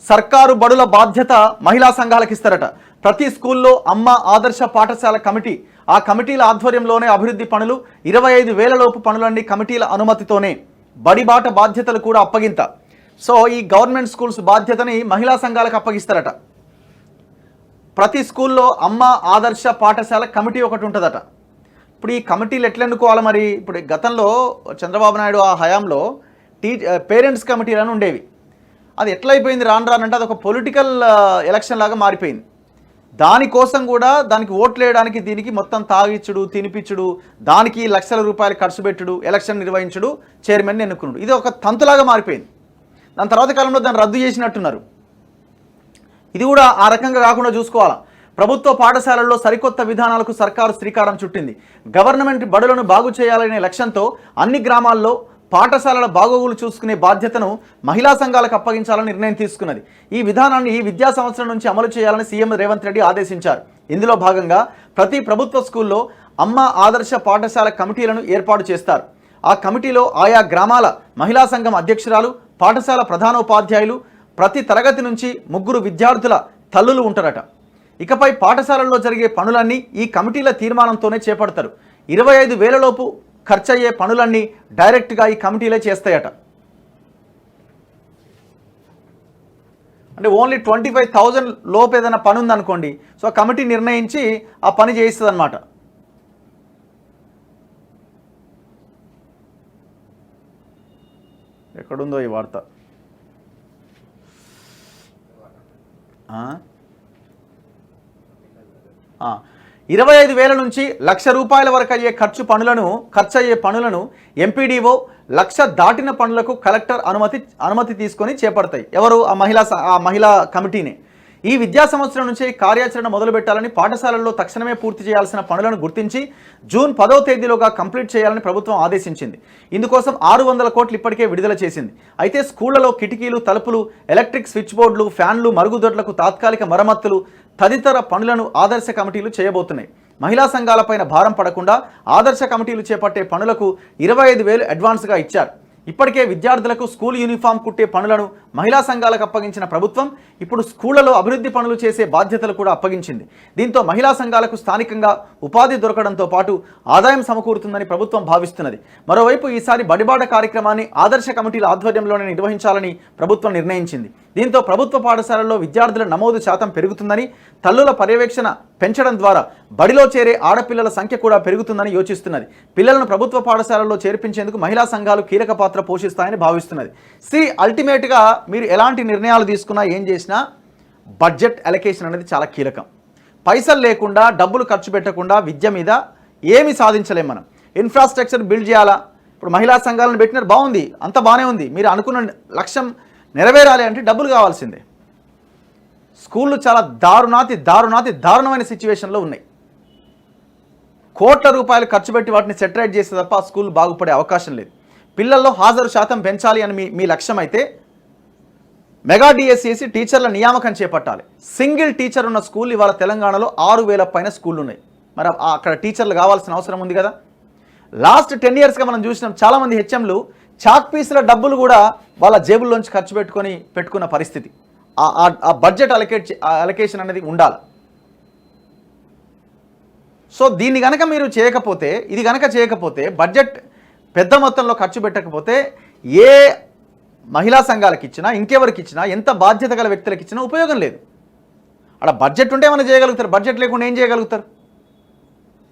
సర్కారు బడుల బాధ్యత మహిళా సంఘాలకు ఇస్తారట. ప్రతి స్కూల్లో అమ్మ ఆదర్శ పాఠశాల కమిటీ, ఆ కమిటీల ఆధ్వర్యంలోనే అభివృద్ధి పనులు 25,000 లోపు పనులన్నీ కమిటీల అనుమతితోనే. బడిబాట బాధ్యతలు కూడా అప్పగింత. సో ఈ గవర్నమెంట్ స్కూల్స్ బాధ్యతని మహిళా సంఘాలకు అప్పగిస్తారట. ప్రతి స్కూల్లో అమ్మ ఆదర్శ పాఠశాల కమిటీ ఒకటి ఉంటుందట. ఇప్పుడు ఈ కమిటీలు ఎట్లా ఎన్నుకోవాలి మరి? ఇప్పుడు గతంలో చంద్రబాబు నాయుడు ఆ హయాంలో పేరెంట్స్ కమిటీలను ఉండేవి. అది ఎట్లయిపోయింది రానంటే అది ఒక పొలిటికల్ ఎలక్షన్ లాగా మారిపోయింది. దానికోసం కూడా దానికి ఓట్లు వేయడానికి దీనికి మొత్తం తాగిచ్చుడు, తినిపించుడు, దానికి లక్షల రూపాయలు ఖర్చు పెట్టుడు, ఎలక్షన్ నిర్వహించుడు, చైర్మన్ని ఎన్నుకున్నాడు. ఇది ఒక తంతులాగా మారిపోయింది. దాని తర్వాత కాలంలో దాన్ని రద్దు చేసినట్టున్నారు. ఇది కూడా ఆ రకంగా కాకుండా చూసుకోవాలా. ప్రభుత్వ పాఠశాలల్లో సరికొత్త విధానాలకు సర్కారు శ్రీకారం చుట్టింది. గవర్నమెంట్ బడులను బాగు చేయాలనే లక్ష్యంతో అన్ని గ్రామాల్లో పాఠశాలల బాగోగులు చూసుకునే బాధ్యతను మహిళా సంఘాలకు అప్పగించాలని నిర్ణయం తీసుకున్నది. ఈ విధానాన్ని ఈ విద్యా సంవత్సరం నుంచి అమలు చేయాలని సీఎం రేవంత్ రెడ్డి ఆదేశించారు. ఇందులో భాగంగా ప్రతి ప్రభుత్వ స్కూల్లో అమ్మ ఆదర్శ పాఠశాల కమిటీలను ఏర్పాటు చేస్తారు. ఆ కమిటీలో ఆయా గ్రామాల మహిళా సంఘం అధ్యక్షురాలు, పాఠశాల ప్రధానోపాధ్యాయులు, ప్రతి తరగతి నుంచి 3 విద్యార్థుల తల్లులు ఉంటారట. ఇకపై పాఠశాలల్లో జరిగే పనులన్నీ ఈ కమిటీల తీర్మానంతోనే చేపడతారు. 25,000 లోపు ఖర్చయ్యే పనులన్నీ డైరెక్ట్గా ఈ కమిటీలే చేస్తాయట. అంటే ఓన్లీ 25,000 లోపు ఏదైనా పని ఉందనుకోండి, సో కమిటీ నిర్ణయించి ఆ పని చేయిస్తుంది అనమాట. ఎక్కడుందో ఈ వార్త? 25,000 నుంచి ₹1,00,000 వరకు అయ్యే ఖర్చయ్యే పనులను ఎంపీడీఓ, 1,00,000 దాటిన పనులకు కలెక్టర్ అనుమతి తీసుకొని చేపడతాయి. ఎవరు? ఆ మహిళా కమిటీనే. ఈ విద్యా సంవత్సరం నుంచి కార్యాచరణ మొదలుపెట్టాలని, పాఠశాలల్లో తక్షణమే పూర్తి చేయాల్సిన పనులను గుర్తించి జూన్ 10వ తేదీలోగా కంప్లీట్ చేయాలని ప్రభుత్వం ఆదేశించింది. ఇందుకోసం 600 కోట్లు ఇప్పటికే విడుదల చేసింది. అయితే స్కూళ్లలో కిటికీలు, తలుపులు, ఎలక్ట్రిక్ స్విచ్ బోర్డులు, ఫ్యాన్లు, మరుగుదొడ్లకు తాత్కాలిక మరమ్మతులు తదితర పనులను ఆదర్శ కమిటీలు చేయబోతున్నాయి. మహిళా సంఘాలపైన భారం పడకుండా ఆదర్శ కమిటీలు చేపట్టే పనులకు 25,000 అడ్వాన్స్గా ఇచ్చారు. ఇప్పటికే విద్యార్థులకు స్కూల్ యూనిఫామ్ కుట్టే పనులను మహిళా సంఘాలకు అప్పగించిన ప్రభుత్వం ఇప్పుడు స్కూళ్లలో అభివృద్ధి పనులు చేసే బాధ్యతలు కూడా అప్పగించింది. దీంతో మహిళా సంఘాలకు స్థానికంగా ఉపాధి దొరకడంతో పాటు ఆదాయం సమకూరుతుందని ప్రభుత్వం భావిస్తున్నది. మరోవైపు ఈసారి బడిబాట కార్యక్రమాన్ని ఆదర్శ కమిటీల ఆధ్వర్యంలోనే నిర్వహించాలని ప్రభుత్వం నిర్ణయించింది. దీంతో ప్రభుత్వ పాఠశాలల్లో విద్యార్థుల నమోదు శాతం పెరుగుతుందని, తల్లుల పర్యవేక్షణ పెంచడం ద్వారా బడిలో చేరే ఆడపిల్లల సంఖ్య కూడా పెరుగుతుందని యోచిస్తున్నది. పిల్లలను ప్రభుత్వ పాఠశాలల్లో చేర్పించేందుకు మహిళా సంఘాలు కీలక పాత్ర పోషిస్తాయని భావిస్తున్నది. అల్టిమేట్గా మీరు ఎలాంటి నిర్ణయాలు తీసుకున్నా, ఏం చేసినా బడ్జెట్ అలొకేషన్ అనేది చాలా కీలకం. పైసలు లేకుండా, డబ్బులు ఖర్చు పెట్టకుండా విద్య మీద ఏమి సాధించలేం మనం. ఇన్ఫ్రాస్ట్రక్చర్ బిల్డ్ చేయాలా? ఇప్పుడు మహిళా సంఘాలను పెట్టినారు, బాగుంది, అంత బాగానే ఉంది. మీరు అనుకున్న లక్ష్యం నెరవేరాలి అంటే డబ్బులు కావాల్సిందే. స్కూళ్ళు చాలా దారుణమైన సిచ్యువేషన్లో ఉన్నాయి. కోట్ల రూపాయలు ఖర్చు పెట్టి వాటిని సెటరేట్ చేస్తే తప్ప ఆ స్కూల్ బాగుపడే అవకాశం లేదు. పిల్లల్లో హాజరు శాతం పెంచాలి అని మీ లక్ష్యం అయితే మెగా డిఎస్సి టీచర్ల నియామకం చేపట్టాలి. సింగిల్ టీచర్ ఉన్న స్కూల్ ఇవాళ తెలంగాణలో 6,000 పైన స్కూళ్ళు ఉన్నాయి. మరి అక్కడ టీచర్లు కావాల్సిన అవసరం ఉంది కదా. లాస్ట్ 10 yearsగా మనం చూసినాం, చాలామంది హెచ్ఎంలు చాక్ పీసుల డబ్బులు కూడా వాళ్ళ జేబుల్లోంచి ఖర్చు పెట్టుకున్న పరిస్థితి. ఆ బడ్జెట్ అలొకేషన్ అనేది ఉండాలి. సో దీన్ని కనుక మీరు చేయకపోతే, ఇది కనుక చేయకపోతే, బడ్జెట్ పెద్ద మొత్తంలో ఖర్చు పెట్టకపోతే ఏ మహిళా సంఘాలకు ఇచ్చినా, ఇంకెవరికి ఇచ్చినా, ఎంత బాధ్యత గల వ్యక్తులకు ఇచ్చినా ఉపయోగం లేదు. అక్కడ బడ్జెట్ ఉంటే ఏమైనా చేయగలుగుతారు, బడ్జెట్ లేకుండా ఏం చేయగలుగుతారు?